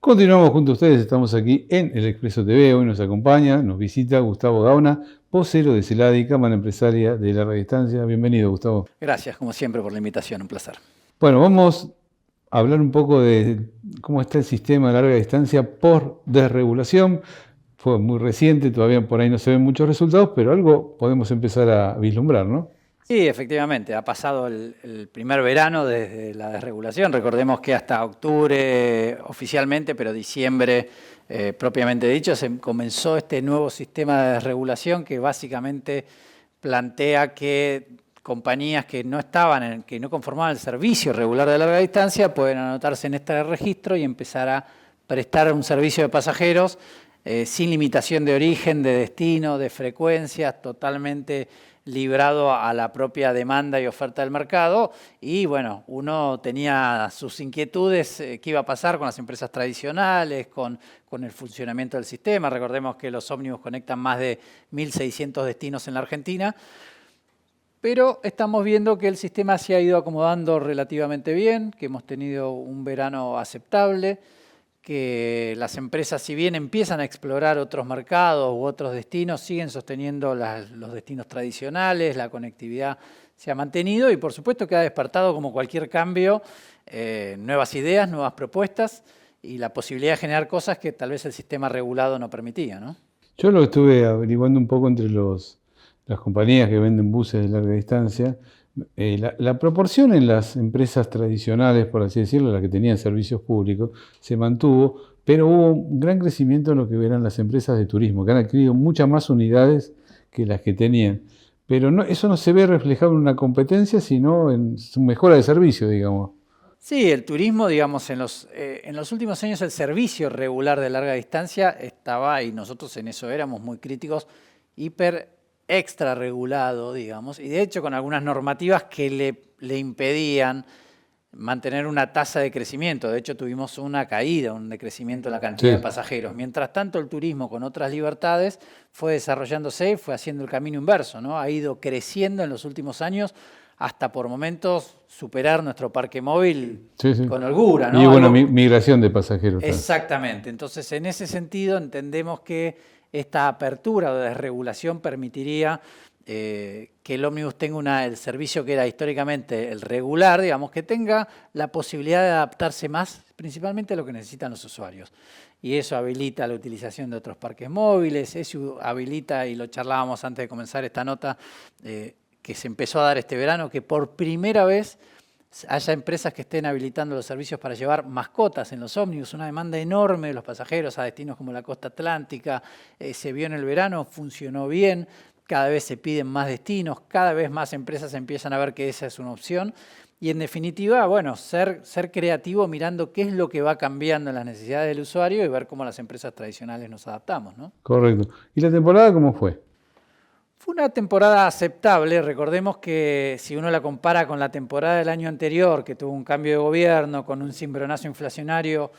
Continuamos junto a ustedes, estamos aquí en El Expreso TV. Hoy nos acompaña, nos visita Gustavo Gaona, vocero de CELADI, Cámara Empresaria de Larga Distancia. Bienvenido, Gustavo. Gracias, como siempre, por la invitación, un placer. Bueno, vamos a hablar un poco de cómo está el sistema de larga distancia por desregulación. Fue muy reciente, todavía por ahí no se ven muchos resultados, pero algo podemos empezar a vislumbrar, ¿no? Sí, efectivamente, ha pasado el primer verano desde la desregulación. Recordemos que hasta octubre oficialmente, pero diciembre propiamente dicho, se comenzó este nuevo sistema de desregulación que básicamente plantea que compañías que no estaban, que no conformaban el servicio regular de larga distancia pueden anotarse en este registro y empezar a prestar un servicio de pasajeros sin limitación de origen, de destino, de frecuencias, totalmente librado a la propia demanda y oferta del mercado. Y bueno, uno tenía sus inquietudes, qué iba a pasar con las empresas tradicionales, con el funcionamiento del sistema. Recordemos que los ómnibus conectan más de 1.600 destinos en la Argentina. Pero estamos viendo que el sistema se ha ido acomodando relativamente bien, que hemos tenido un verano aceptable, que las empresas, si bien empiezan a explorar otros mercados u otros destinos, siguen sosteniendo los destinos tradicionales, la conectividad se ha mantenido y por supuesto que ha despertado, como cualquier cambio, nuevas ideas, nuevas propuestas y la posibilidad de generar cosas que tal vez el sistema regulado no permitía, ¿no? Yo lo estuve averiguando un poco entre las compañías que venden buses de larga distancia. La proporción en las empresas tradicionales, por así decirlo, las que tenían servicios públicos, se mantuvo, pero hubo un gran crecimiento en lo que eran las empresas de turismo, que han adquirido muchas más unidades que las que tenían. Pero eso no se ve reflejado en una competencia, sino en su mejora de servicio, digamos. Sí, el turismo, digamos, en los últimos años el servicio regular de larga distancia estaba, y nosotros en eso éramos muy críticos, hiper extra regulado, digamos, y de hecho con algunas normativas que le impedían mantener una tasa de crecimiento. De hecho, tuvimos una caída, un decrecimiento en la cantidad de Sí. pasajeros. Mientras tanto, el turismo con otras libertades fue desarrollándose, fue haciendo el camino inverso, ¿no? Ha ido creciendo en los últimos años hasta por momentos superar nuestro parque móvil Sí, sí. con holgura, Y ¿no? bueno, Algo migración de pasajeros. exactamente. Entonces, en ese sentido, entendemos que esta apertura de desregulación permitiría que el ómnibus tenga el servicio que era históricamente el regular, digamos, que tenga la posibilidad de adaptarse más, principalmente a lo que necesitan los usuarios. Y eso habilita la utilización de otros parques móviles, eso habilita, y lo charlábamos antes de comenzar esta nota, que se empezó a dar este verano, que por primera vez haya empresas que estén habilitando los servicios para llevar mascotas en los ómnibus, una demanda enorme de los pasajeros a destinos como la costa atlántica, se vio en el verano, funcionó bien, cada vez se piden más destinos, cada vez más empresas empiezan a ver que esa es una opción y en definitiva, bueno, ser creativo mirando qué es lo que va cambiando en las necesidades del usuario y ver cómo las empresas tradicionales nos adaptamos, ¿no? Correcto. ¿Y la temporada cómo fue? Fue una temporada aceptable, recordemos que si uno la compara con la temporada del año anterior, que tuvo un cambio de gobierno, con un cimbronazo inflacionario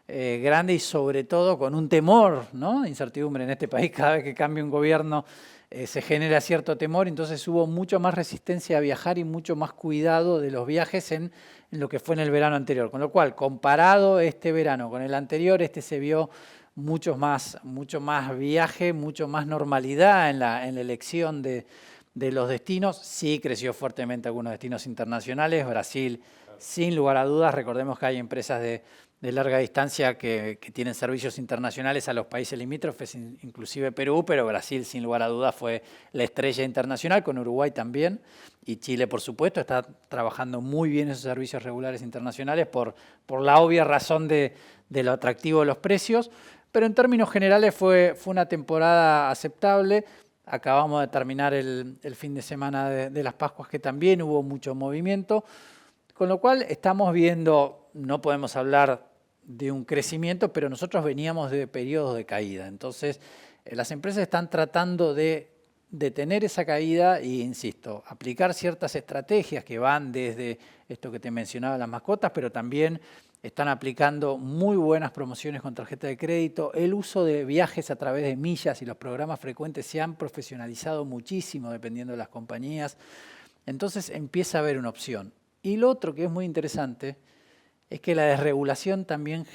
grande y sobre todo con un temor, ¿no? Incertidumbre en este país, cada vez que cambia un gobierno se genera cierto temor, entonces hubo mucho más resistencia a viajar y mucho más cuidado de los viajes en lo que fue en el verano anterior. Con lo cual, comparado este verano con el anterior, este se vio mucho más viaje, mucho más normalidad en la elección de los destinos. Sí creció fuertemente algunos destinos internacionales. Brasil, sin lugar a dudas, recordemos que hay empresas de larga distancia que tienen servicios internacionales a los países limítrofes, inclusive Perú, pero Brasil, sin lugar a dudas, fue la estrella internacional, con Uruguay también, y Chile, por supuesto, está trabajando muy bien esos servicios regulares internacionales por la obvia razón de lo atractivo de los precios. Pero en términos generales fue una temporada aceptable. Acabamos de terminar el fin de semana de las Pascuas, que también hubo mucho movimiento. Con lo cual estamos viendo, no podemos hablar de un crecimiento, pero nosotros veníamos de periodos de caída. Entonces, las empresas están tratando de detener esa caída e, insisto, aplicar ciertas estrategias que van desde esto que te mencionaba, las mascotas, pero también están aplicando muy buenas promociones con tarjeta de crédito. El uso de viajes a través de millas y los programas frecuentes se han profesionalizado muchísimo dependiendo de las compañías. Entonces empieza a haber una opción. Y lo otro que es muy interesante es que la desregulación también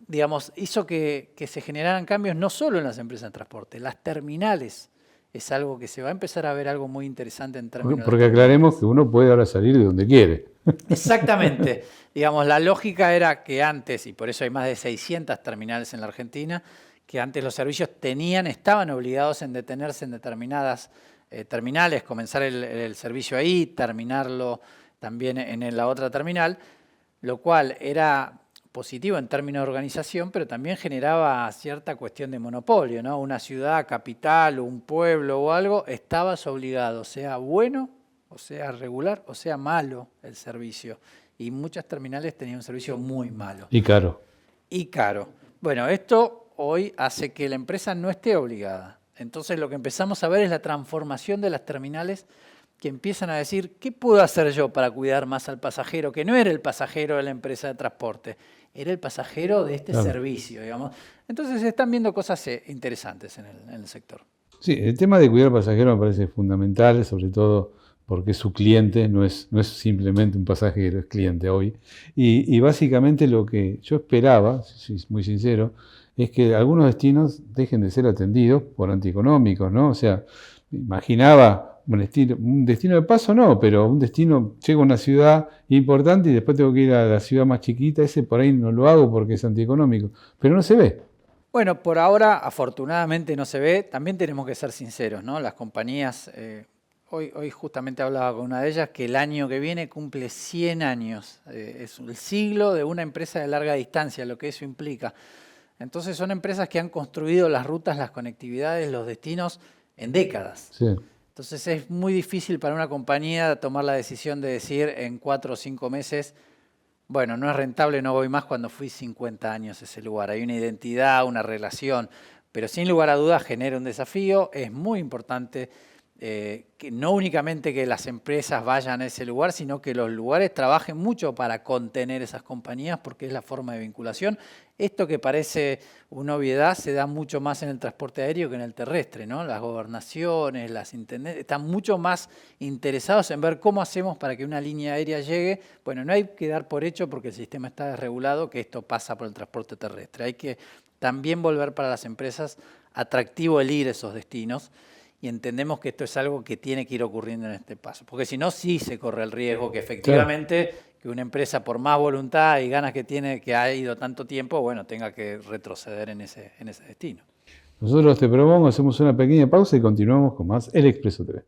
digamos, hizo que se generaran cambios no solo en las empresas de transporte, las terminales es algo que se va a empezar a ver algo muy interesante en términos Porque de aclaremos que uno puede ahora salir de donde quiere. Exactamente. Digamos, la lógica era que antes, y por eso hay más de 600 terminales en la Argentina, que antes los servicios estaban obligados en detenerse en determinadas terminales, comenzar el servicio ahí, terminarlo también en la otra terminal, lo cual era positivo en términos de organización, pero también generaba cierta cuestión de monopolio, ¿no? Una ciudad, capital, un pueblo o algo, estabas obligado, sea bueno, o sea regular, o sea malo el servicio. Y muchas terminales tenían un servicio muy malo. Y caro. Y caro. Bueno, esto hoy hace que la empresa no esté obligada. Entonces lo que empezamos a ver es la transformación de las terminales que empiezan a decir, ¿qué puedo hacer yo para cuidar más al pasajero? Que no era el pasajero de la empresa de transporte, era el pasajero de este servicio, digamos. Entonces se están viendo cosas interesantes en el sector. Sí, el tema de cuidar al pasajero me parece fundamental, sobre todo porque su cliente no es simplemente un pasajero, es cliente hoy. Y básicamente lo que yo esperaba, si soy muy sincero, es que algunos destinos dejen de ser atendidos por antieconómicos, ¿no? O sea, imaginaba un destino de paso, no, pero un destino, llego a una ciudad importante y después tengo que ir a la ciudad más chiquita, ese por ahí no lo hago porque es antieconómico, pero no se ve. Bueno, por ahora afortunadamente no se ve, también tenemos que ser sinceros, ¿no? Las compañías, hoy justamente hablaba con una de ellas que el año que viene cumple 100 años, es el siglo de una empresa de larga distancia, lo que eso implica. Entonces son empresas que han construido las rutas, las conectividades, los destinos en décadas. Sí. Entonces es muy difícil para una compañía tomar la decisión de decir en 4 o 5 meses, bueno, no es rentable, no voy más cuando fui 50 años a ese lugar. Hay una identidad, una relación, pero sin lugar a dudas genera un desafío. Es muy importante que no únicamente que las empresas vayan a ese lugar, sino que los lugares trabajen mucho para contener esas compañías porque es la forma de vinculación. Esto que parece una obviedad se da mucho más en el transporte aéreo que en el terrestre, ¿no? Las gobernaciones, las intendentes están mucho más interesados en ver cómo hacemos para que una línea aérea llegue. Bueno, no hay que dar por hecho porque el sistema está desregulado que esto pasa por el transporte terrestre. Hay que también volver para las empresas atractivo el ir a esos destinos. Y entendemos que esto es algo que tiene que ir ocurriendo en este paso. Porque si no, sí se corre el riesgo que efectivamente que una empresa, por más voluntad y ganas que tiene, que ha ido tanto tiempo, bueno, tenga que retroceder en ese destino. Nosotros te propongo, hacemos una pequeña pausa y continuamos con más El Expreso TV.